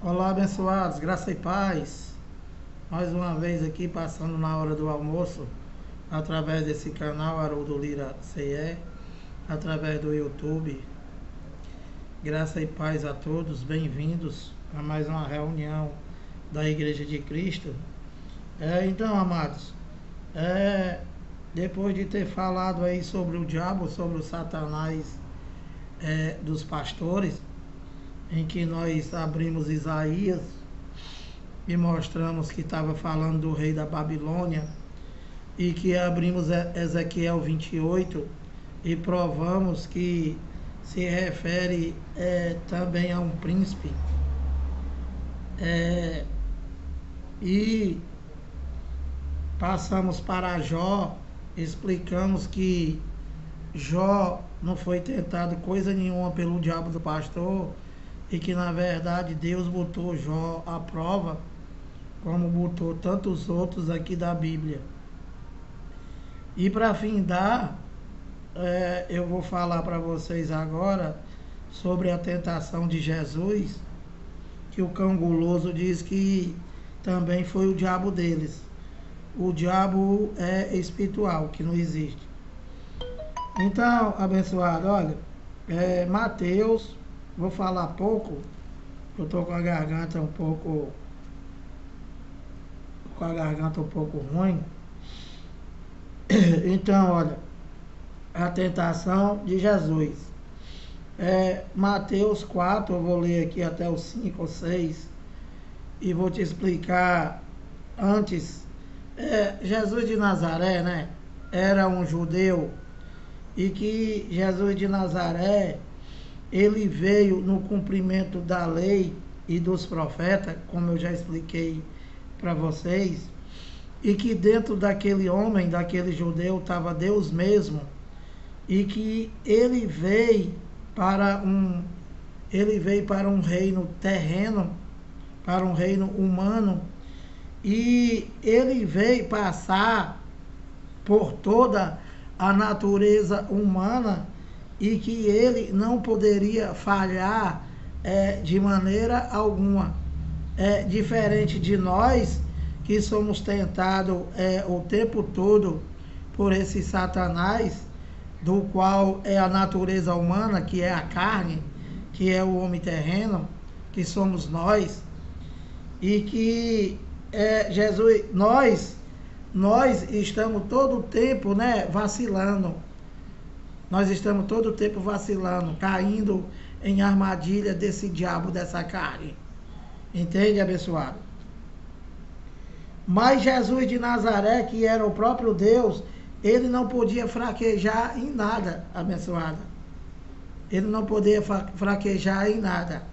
Olá, abençoados, graça e paz. Mais uma vez aqui passando na hora do almoço, através desse canal Haroldo Lira CE, através do YouTube. Graça e paz a todos, bem-vindos a mais uma reunião da Igreja de Cristo. Então, amados, depois de ter falado aí sobre o diabo, sobre o Satanás dos pastores, em que nós abrimos Isaías e mostramos que estava falando do rei da Babilônia, e que abrimos Ezequiel 28 e provamos que se refere também a um príncipe. E passamos para Jó, explicamos que Jó não foi tentado coisa nenhuma pelo diabo do pastor, e que na verdade Deus botou Jó à prova, como botou tantos outros aqui da Bíblia. E para findar, eu vou falar para vocês agora sobre a tentação de Jesus, que o cão guloso diz que também foi o diabo deles. O diabo é espiritual, que não existe. Então, abençoado, olha, Mateus, vou falar pouco, eu estou com a garganta um pouco ruim. Então, olha, a tentação de Jesus. Mateus 4, eu vou ler aqui até os 5 ou 6 e vou te explicar antes. Jesus de Nazaré, né, era um judeu, e que Jesus de Nazaré, ele veio no cumprimento da lei e dos profetas, como eu já expliquei para vocês, e que dentro daquele homem, daquele judeu, estava Deus mesmo, e que ele veio para um reino terreno, para um reino humano, e ele veio passar por toda a natureza humana, e que ele não poderia falhar de maneira alguma. Diferente de nós, que somos tentados o tempo todo por esse Satanás, do qual é a natureza humana, que é a carne, que é o homem terreno, que somos nós, e que Jesus, nós estamos todo o tempo, né, vacilando. Nós estamos todo o tempo vacilando, caindo em armadilha desse diabo, dessa carne. Entende, abençoado? Mas Jesus de Nazaré, que era o próprio Deus, ele não podia fraquejar em nada, abençoado. Ele não podia fraquejar em nada.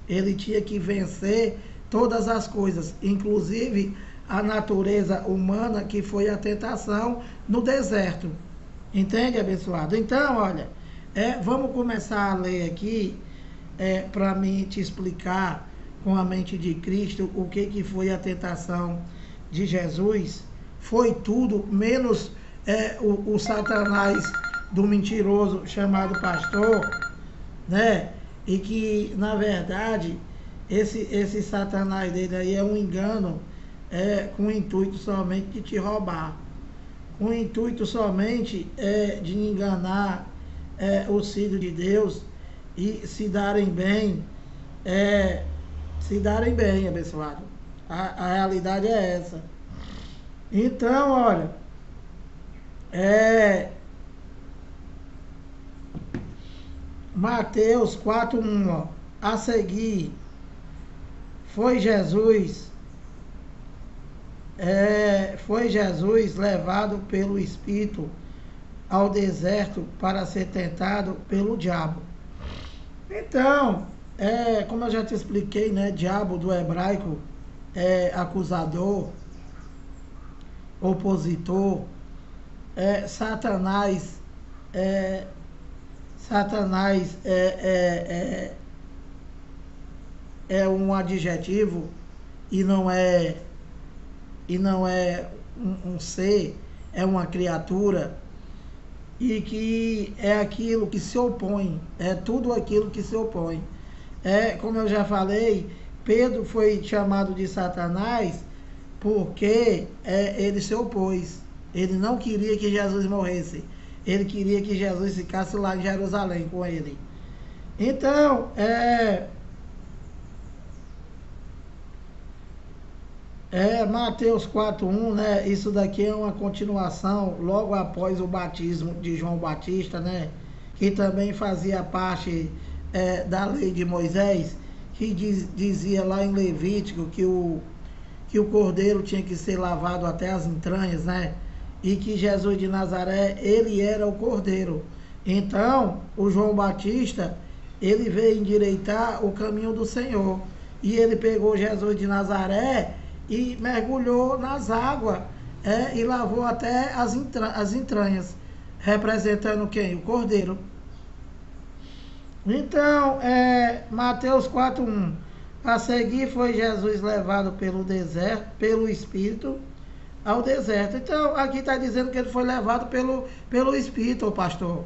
Ele tinha que vencer todas as coisas, inclusive a natureza humana, que foi a tentação no deserto. Entende, abençoado? Então, olha, vamos começar a ler aqui, para mim te explicar com a mente de Cristo o que foi a tentação de Jesus. Foi tudo menos o Satanás do mentiroso chamado pastor, né? E que, na verdade, esse Satanás dele aí é um engano, com o intuito somente de te roubar, com o intuito somente de enganar os filhos de Deus e se darem bem, abençoado. A realidade é essa. Então, olha, Mateus 4:1, ó, a seguir, foi Jesus levado pelo Espírito ao deserto para ser tentado pelo diabo. Então, como eu já te expliquei, né, diabo do hebraico é acusador, opositor. Satanás é um adjetivo, e não é um ser, é uma criatura, e que é aquilo que se opõe, é tudo aquilo que se opõe. Como eu já falei, Pedro foi chamado de Satanás porque ele se opôs. Ele não queria que Jesus morresse. Ele queria que Jesus ficasse lá em Jerusalém com ele. Então, Mateus 4:1, né? Isso daqui é uma continuação logo após o batismo de João Batista, né? Que também fazia parte da lei de Moisés, que dizia lá em Levítico que o cordeiro tinha que ser lavado até as entranhas, né? E que Jesus de Nazaré, ele era o cordeiro. Então, o João Batista, ele veio endireitar o caminho do Senhor. E ele pegou Jesus de Nazaré e mergulhou nas águas, e lavou até as entranhas, representando quem? O cordeiro. Então, Mateus 4:1. A seguir foi Jesus levado pelo deserto, pelo Espírito, ao deserto. Então, aqui está dizendo que ele foi levado pelo Espírito, ô pastor.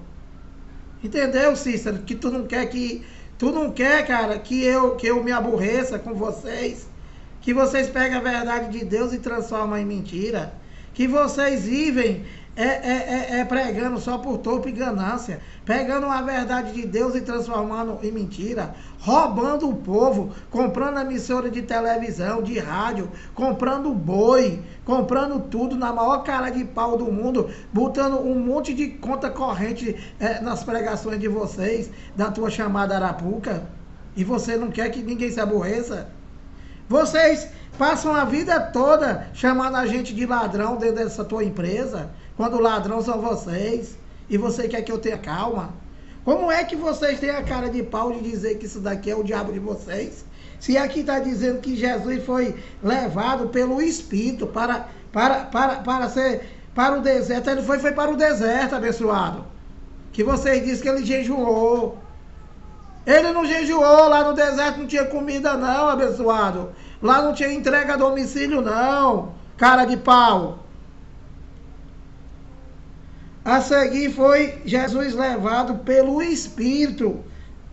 Entendeu, Cícero? Que tu não quer, cara, que eu me aborreça com vocês. Que vocês pegam a verdade de Deus e transformam em mentira. Que vocês vivem pregando só por topo e ganância, pegando a verdade de Deus e transformando em mentira, roubando o povo, comprando emissora de televisão, de rádio, comprando boi, comprando tudo na maior cara de pau do mundo, botando um monte de conta corrente nas pregações de vocês, da tua chamada Arapuca, e você não quer que ninguém se aborreça? Vocês passam a vida toda chamando a gente de ladrão dentro dessa tua empresa, quando ladrão são vocês, e você quer que eu tenha calma? Como é que vocês têm a cara de pau de dizer que isso daqui é o diabo de vocês? Se aqui está dizendo que Jesus foi levado pelo Espírito para o deserto, ele foi para o deserto, abençoado. Que vocês dizem que ele jejuou. Ele não jejuou, lá no deserto não tinha comida não, abençoado. Lá não tinha entrega a domicílio não, cara de pau. A seguir foi Jesus levado pelo Espírito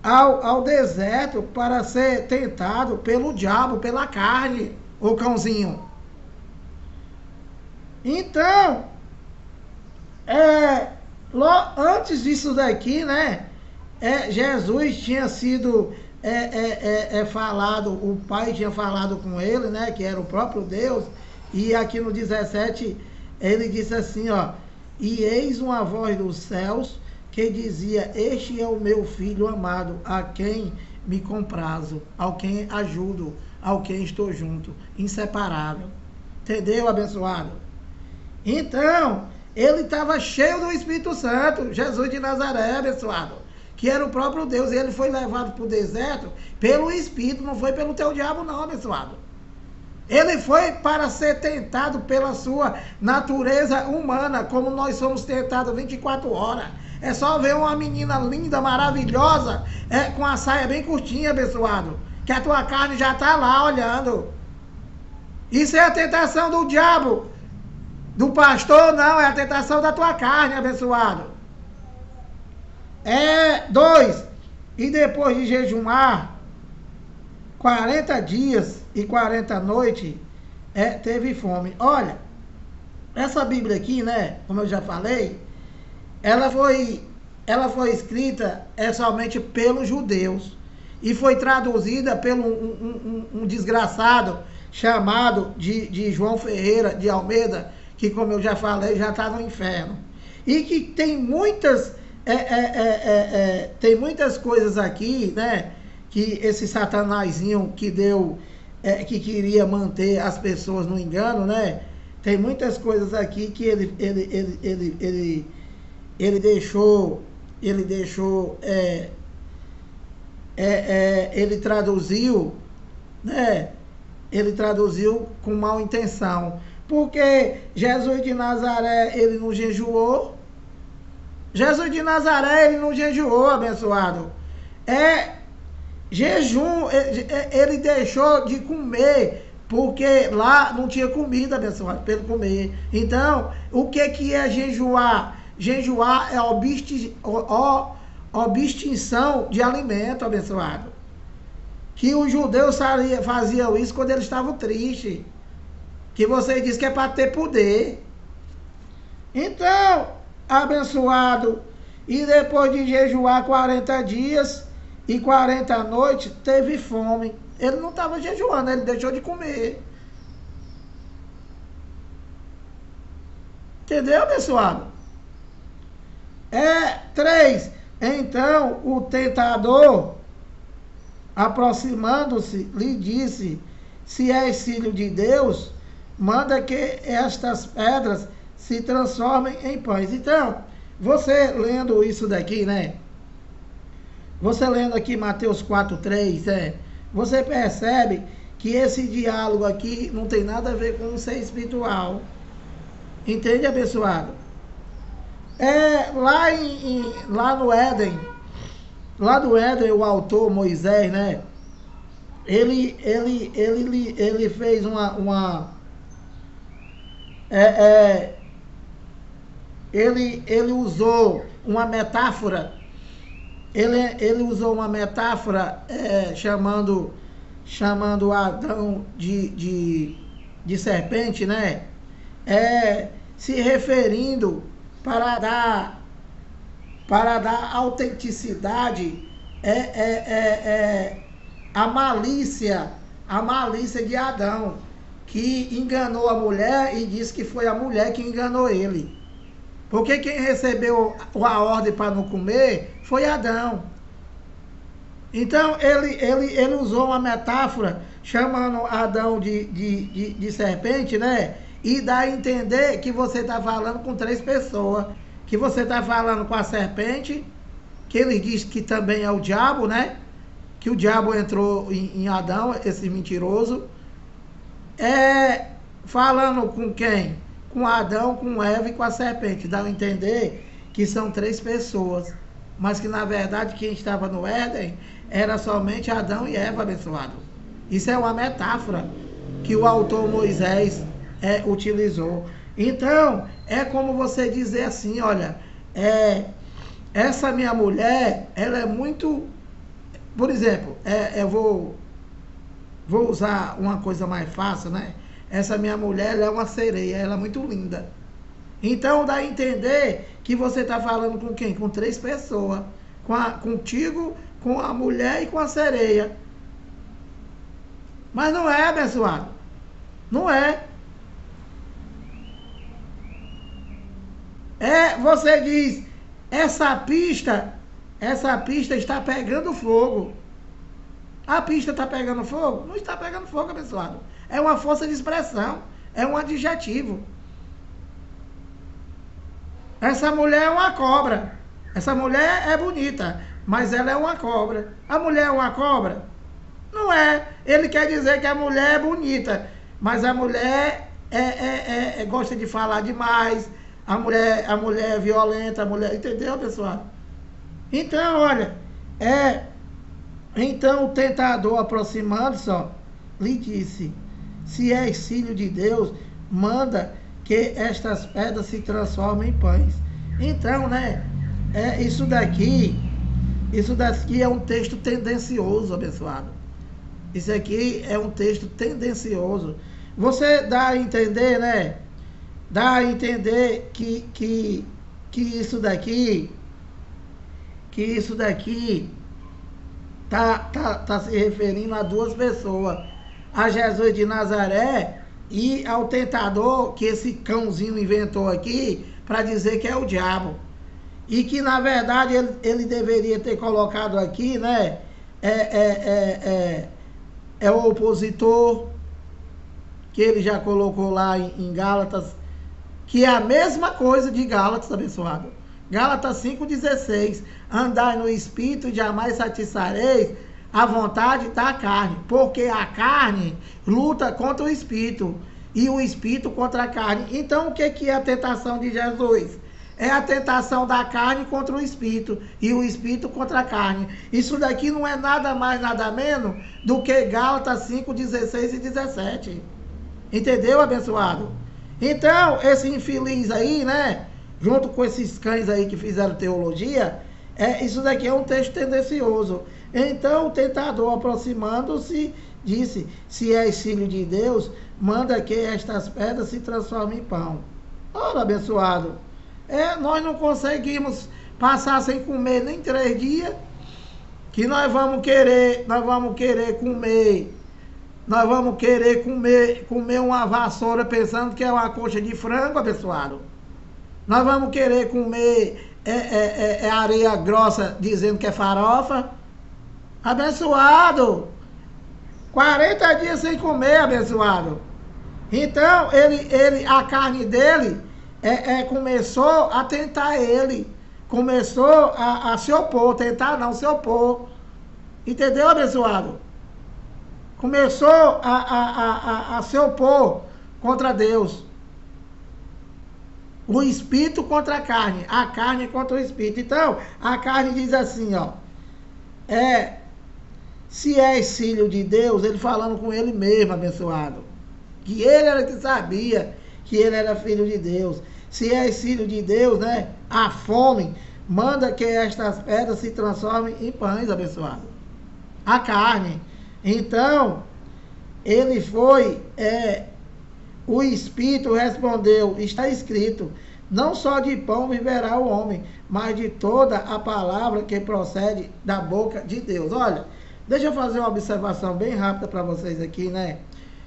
ao deserto para ser tentado pelo diabo, pela carne, ô cãozinho. Então, antes disso daqui, né? Jesus tinha sido falado, o Pai tinha falado com ele, né? Que era o próprio Deus. E aqui no 17, ele disse assim, ó: e eis uma voz dos céus que dizia: este é o meu filho amado, a quem me comprazo, ao quem ajudo, ao quem estou junto, inseparável. Entendeu, abençoado? Então, ele estava cheio do Espírito Santo, Jesus de Nazaré, abençoado, que era o próprio Deus. E ele foi levado para o deserto pelo Espírito, não foi pelo teu diabo não, abençoado. Ele foi para ser tentado pela sua natureza humana, como nós somos tentados 24 horas. É só ver uma menina linda, maravilhosa, com a saia bem curtinha, abençoado, que a tua carne já está lá olhando. Isso é a tentação do diabo. Do pastor, não, é a tentação da tua carne, abençoado. 2. E depois de jejuar 40 dias e 40 noites, teve fome. Olha, essa Bíblia aqui, né, como eu já falei, ela foi escrita somente pelos judeus e foi traduzida pelo um desgraçado chamado de João Ferreira de Almeida, que, como eu já falei, já está no inferno. E que tem muitas coisas aqui, né, que esse satanazinho que deu, que queria manter as pessoas no engano, né? Tem muitas coisas aqui que ele deixou, ele traduziu, né? Ele traduziu com mal intenção. Porque Jesus de Nazaré, ele não jejuou. Jesus de Nazaré, ele não jejuou, abençoado. Jejum, ele deixou de comer, porque lá não tinha comida, abençoado, para ele comer. Então, o que é jejuar? Jejuar é obstinção de alimento, abençoado. que os judeus faziam isso quando eles estavam tristes. Que você diz que é para ter poder. Então, abençoado, e depois de jejuar 40 dias e 40 noites, teve fome. Ele não estava jejuando, ele deixou de comer. Entendeu, abençoado? 3. Então, o tentador, aproximando-se, lhe disse: se és filho de Deus, manda que estas pedras se transformem em pães. Então, você lendo isso daqui, né? Você lendo aqui Mateus 4:3, você percebe que esse diálogo aqui não tem nada a ver com o ser espiritual. Entende, abençoado? Lá no Éden, o autor Moisés, né? Ele fez ele usou uma metáfora. Ele usou uma metáfora chamando Adão de serpente, né? Se referindo para dar autenticidade a malícia de Adão, que enganou a mulher e disse que foi a mulher que enganou ele. Porque quem recebeu a ordem para não comer foi Adão. Então ele usou uma metáfora chamando Adão de serpente, né? E dá a entender que você está falando com 3 pessoas. Que você está falando com a serpente, que ele diz que também é o diabo, né? Que o diabo entrou em Adão, esse mentiroso. Falando com quem? Com Adão, com Eva e com a serpente. Dá a entender que são 3 pessoas. Mas que na verdade quem estava no Éden era somente Adão e Eva, abençoado. Isso é uma metáfora que o autor Moisés utilizou. Então, é como você dizer assim, olha, essa minha mulher, ela é muito... Por exemplo, eu vou usar uma coisa mais fácil, né? Essa minha mulher, ela é uma sereia, ela é muito linda. Então, dá a entender que você está falando com quem? Com 3 pessoas. Contigo, com a mulher e com a sereia. Mas não é, abençoado. Não é. Você diz, essa pista está pegando fogo. A pista está pegando fogo? Não está pegando fogo, abençoado. É uma força de expressão. É um adjetivo. Essa mulher é uma cobra. Essa mulher é bonita, mas ela é uma cobra. A mulher é uma cobra? Não é. Ele quer dizer que a mulher é bonita, mas a mulher gosta de falar demais. A mulher é violenta, a mulher... Entendeu, pessoal? Então, olha, então o tentador, aproximando-se, lhe disse: se és filho de Deus, manda que estas pedras se transformem em pães. Então, né, isso daqui é um texto tendencioso, abençoado. Isso aqui é um texto tendencioso. Você dá a entender, né? Dá a entender que isso daqui tá se referindo a 2 pessoas. A Jesus de Nazaré e ao tentador que esse cãozinho inventou aqui para dizer que é o diabo. E que na verdade ele deveria ter colocado aqui, né? É o opositor, que ele já colocou lá em Gálatas, que é a mesma coisa de Gálatas, abençoado. Gálatas 5,16. Andai no Espírito e jamais satisfareis a vontade da carne, porque a carne luta contra o Espírito e o Espírito contra a carne. Então, o que é a tentação de Jesus? É a tentação da carne contra o Espírito e o Espírito contra a carne. Isso daqui não é nada mais, nada menos do que Gálatas 5,16 e 17. Entendeu, abençoado? Então, esse infeliz aí, né, junto com esses cães aí que fizeram teologia, isso daqui é um texto tendencioso. Então o tentador, aproximando-se, disse: se és filho de Deus, manda que estas pedras se transformem em pão. Ora, abençoado, nós não conseguimos passar sem comer nem 3 dias, que nós vamos querer comer uma vassoura pensando que é uma coxa de frango, abençoado. Nós vamos querer comer areia grossa dizendo que é farofa. Abençoado, 40 dias sem comer, abençoado. Então, a carne dele começou a tentar ele. Começou a se opor, tentar não se opor. Entendeu, abençoado? Começou a se opor contra Deus. O espírito contra a carne contra o espírito. Então, a carne diz assim, ó. Se és filho de Deus, ele falando com ele mesmo, abençoado. Que ele era que sabia que ele era filho de Deus. Se és filho de Deus, né? A fome, manda que estas pedras se transformem em pães, abençoado. A carne. Então, ele foi, o Espírito respondeu, está escrito, não só de pão viverá o homem, mas de toda a palavra que procede da boca de Deus. Olha, deixa eu fazer uma observação bem rápida para vocês aqui, né?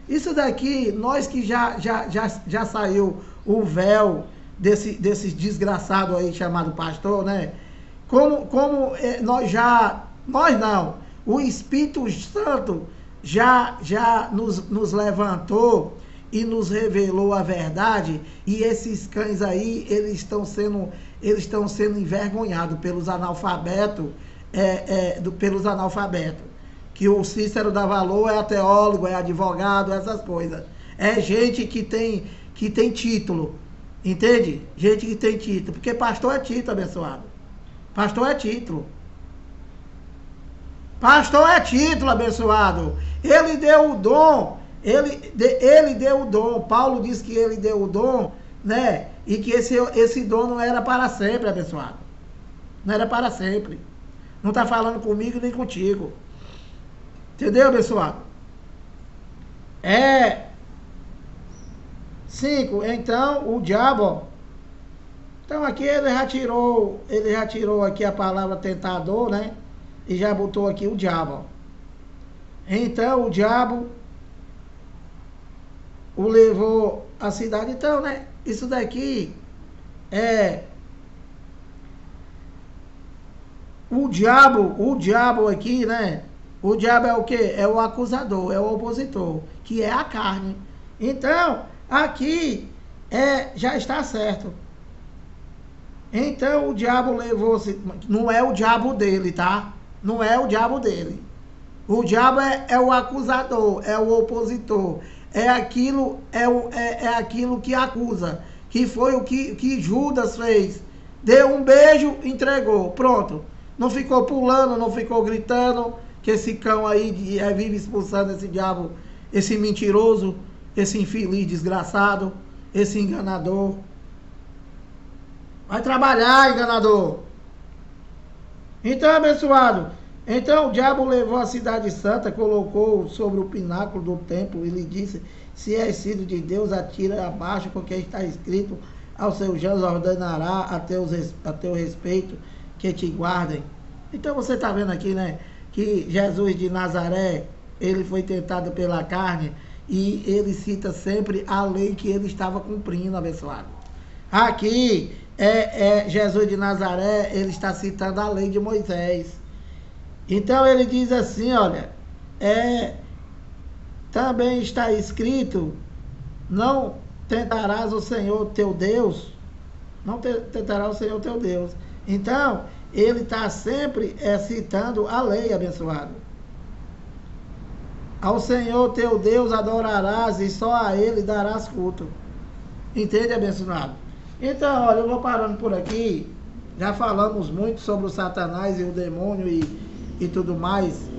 Isso daqui, nós que já saiu o véu desse desgraçado aí chamado pastor, né? Nós não, o Espírito Santo já nos levantou e nos revelou a verdade, e esses cães aí, eles estão sendo envergonhados pelos analfabetos, que o Cícero dá valor, é teólogo, é advogado, essas coisas. É gente que tem título, entende? Gente que tem título, porque pastor é título, abençoado. Pastor é título. Pastor é título, abençoado. Ele deu o dom, ele deu o dom. Paulo disse que ele deu o dom, né? E que esse dom não era para sempre, abençoado. Não era para sempre. Não está falando comigo nem contigo. Entendeu, abençoado? 5. Então, o diabo. Então, aqui ele já tirou aqui a palavra tentador, né? E já botou aqui o diabo. Então, o diabo o levou à cidade. Então, né? Isso daqui o diabo aqui, né? O diabo é o quê? É o acusador, é o opositor, que é a carne. Então, aqui já está certo. Então, o diabo levou-se... Não é o diabo dele, tá? Não é o diabo dele. O diabo é o acusador, é o opositor. É aquilo que acusa. Que foi o que Judas fez. Deu um beijo, entregou. Pronto. Não ficou pulando, não ficou gritando... que esse cão aí vive expulsando esse diabo, esse mentiroso, esse infeliz desgraçado, esse enganador. Vai trabalhar, enganador. Então, abençoado, então o diabo levou a cidade santa, colocou sobre o pináculo do templo e lhe disse: se és filho de Deus, atira abaixo, porque está escrito, aos seus anjos ordenará a teu respeito que te guardem. Então você está vendo aqui, né? Que Jesus de Nazaré, ele foi tentado pela carne e ele cita sempre a lei que ele estava cumprindo, abençoado. Aqui, Jesus de Nazaré, ele está citando a lei de Moisés. Então ele diz assim, olha, também está escrito, não tentarás o Senhor teu Deus, não tentarás o Senhor teu Deus. Então, ele está sempre citando a lei, abençoado. Ao Senhor teu Deus adorarás e só a ele darás culto. Entende, abençoado? Então, olha, eu vou parando por aqui. Já falamos muito sobre o Satanás e o demônio e tudo mais.